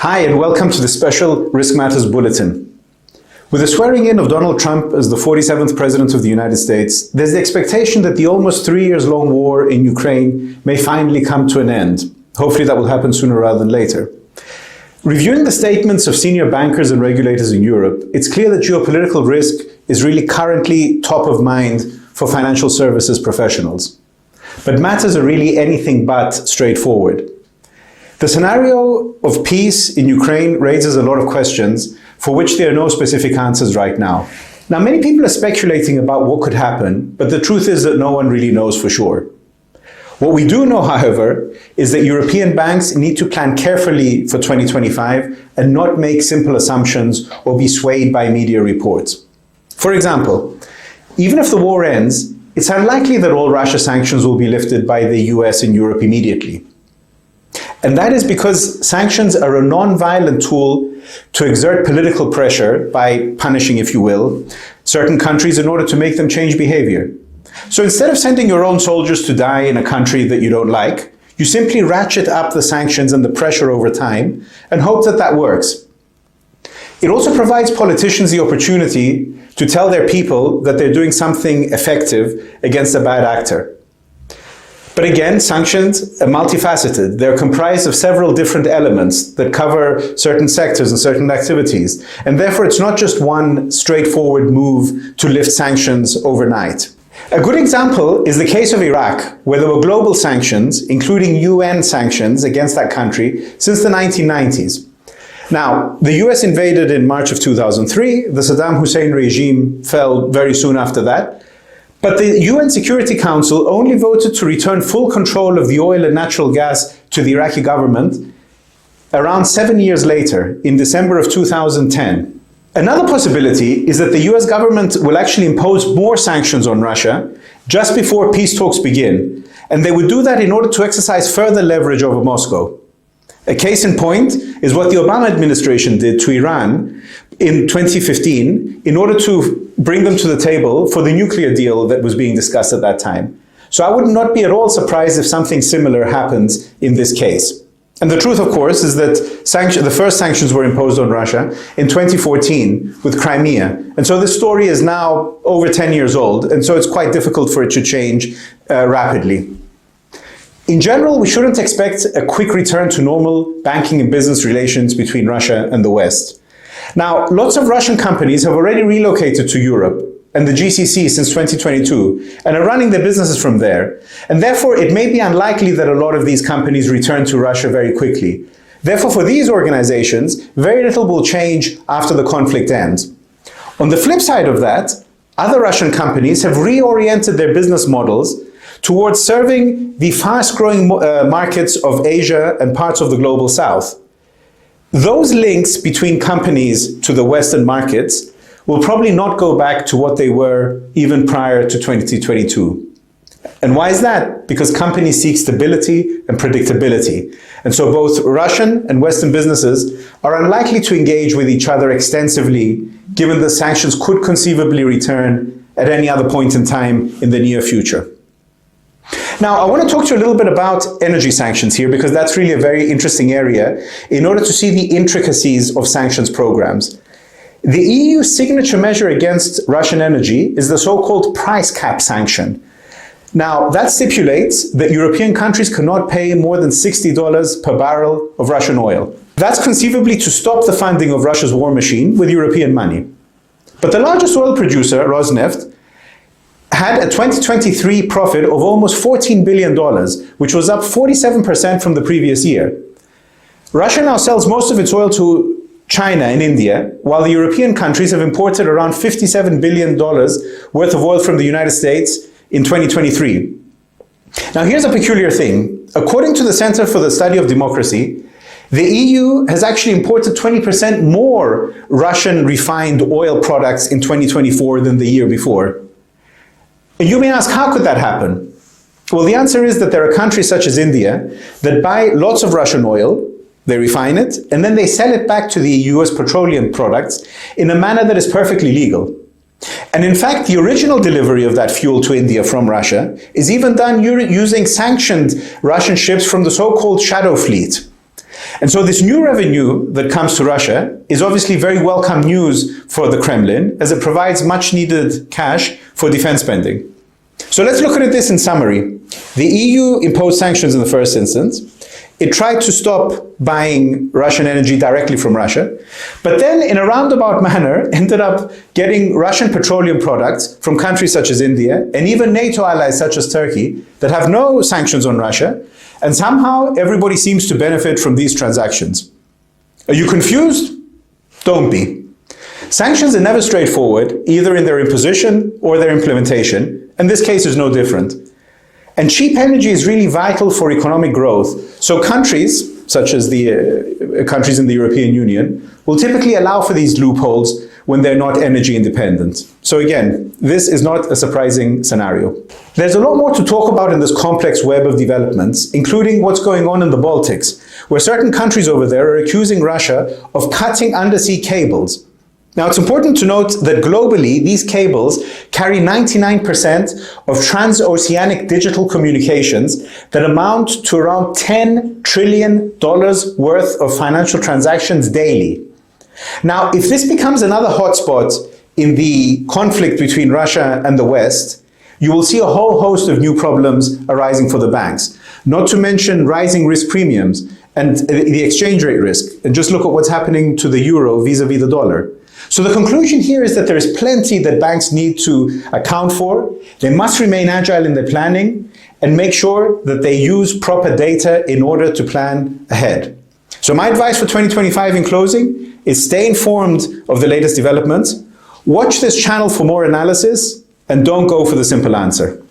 Hi, and welcome to the special RiskMatters Bulletin. With the swearing in of Donald Trump as the 47th President of the United States, there's the expectation that the almost 3 years long war in Ukraine may finally come to an end. Hopefully that will happen sooner rather than later. Reviewing the statements of senior bankers and regulators in Europe, it's clear that geopolitical risk is really currently top of mind for financial services professionals. But matters are really anything but straightforward. The scenario of peace in Ukraine raises a lot of questions for which there are no specific answers right now. Now, many people are speculating about what could happen, but the truth is that no one really knows for sure. What we do know, however, is that European banks need to plan carefully for 2025 and not make simple assumptions or be swayed by media reports. For example, even if the war ends, it's unlikely that all Russia sanctions will be lifted by the US and Europe immediately. And that is because sanctions are a non-violent tool to exert political pressure by punishing, if you will, certain countries in order to make them change behavior. So instead of sending your own soldiers to die in a country that you don't like, you simply ratchet up the sanctions and the pressure over time and hope that that works. It also provides politicians the opportunity to tell their people that they're doing something effective against a bad actor. But again, sanctions are multifaceted. They're comprised of several different elements that cover certain sectors and certain activities. And therefore, it's not just one straightforward move to lift sanctions overnight. A good example is the case of Iraq, where there were global sanctions, including UN sanctions against that country since the 1990s. Now, the US invaded in March of 2003. The Saddam Hussein regime fell very soon after that. But the UN Security Council only voted to return full control of the oil and natural gas to the Iraqi government around 7 years later, in December of 2010. Another possibility is that the US government will actually impose more sanctions on Russia just before peace talks begin, and they would do that in order to exercise further leverage over Moscow. A case in point is what the Obama administration did to Iran in 2015 in order to bring them to the table for the nuclear deal that was being discussed at that time. So I would not be at all surprised if something similar happens in this case. And the truth, of course, is that the first sanctions were imposed on Russia in 2014 with Crimea. And so this story is now over 10 years old, and so it's quite difficult for it to change rapidly. In general, we shouldn't expect a quick return to normal banking and business relations between Russia and the West. Now, lots of Russian companies have already relocated to Europe and the GCC since 2022 and are running their businesses from there. And therefore, it may be unlikely that a lot of these companies return to Russia very quickly. Therefore, for these organizations, very little will change after the conflict ends. On the flip side of that, other Russian companies have reoriented their business models towards serving the fast-growing markets of Asia and parts of the global south. Those links between companies to the Western markets will probably not go back to what they were even prior to 2022. And why is that? Because companies seek stability and predictability. And so both Russian and Western businesses are unlikely to engage with each other extensively, given that sanctions could conceivably return at any other point in time in the near future. Now, I want to talk to you a little bit about energy sanctions here, because that's really a very interesting area in order to see the intricacies of sanctions programs. The EU signature measure against Russian energy is the so-called price cap sanction. Now, that stipulates that European countries cannot pay more than $60 per barrel of Russian oil. That's conceivably to stop the funding of Russia's war machine with European money. But the largest oil producer, Rosneft, had a 2023 profit of almost $14 billion, which was up 47% from the previous year. Russia now sells most of its oil to China and India, while the European countries have imported around $57 billion worth of oil from the United States in 2023. Now, here's a peculiar thing. According to the Center for the Study of Democracy, the EU has actually imported 20% more Russian refined oil products in 2024 than the year before. And you may ask, how could that happen? Well, the answer is that there are countries such as India that buy lots of Russian oil, they refine it, and then they sell it back to the EU as petroleum products in a manner that is perfectly legal. And in fact, the original delivery of that fuel to India from Russia is even done using sanctioned Russian ships from the so-called shadow fleet. And so this new revenue that comes to Russia is obviously very welcome news for the Kremlin, as it provides much needed cash for defense spending. So let's look at this in summary. The EU imposed sanctions in the first instance. It tried to stop buying Russian energy directly from Russia, but then in a roundabout manner ended up getting Russian petroleum products from countries such as India and even NATO allies such as Turkey that have no sanctions on Russia, and somehow everybody seems to benefit from these transactions. Are you confused? Don't be. Sanctions are never straightforward, either in their imposition or their implementation, and this case is no different. And cheap energy is really vital for economic growth. So countries, such as the countries in the European Union, will typically allow for these loopholes when they're not energy independent. So again, this is not a surprising scenario. There's a lot more to talk about in this complex web of developments, including what's going on in the Baltics, where certain countries over there are accusing Russia of cutting undersea cables. Now, it's important to note that globally, these cables carry 99% of transoceanic digital communications that amount to around $10 trillion worth of financial transactions daily. Now, if this becomes another hotspot in the conflict between Russia and the West, you will see a whole host of new problems arising for the banks, not to mention rising risk premiums and the exchange rate risk. And just look at what's happening to the euro vis-a-vis the dollar. So the conclusion here is that there is plenty that banks need to account for. They must remain agile in their planning and make sure that they use proper data in order to plan ahead. So my advice for 2025 in closing is stay informed of the latest developments, watch this channel for more analysis, and don't go for the simple answer.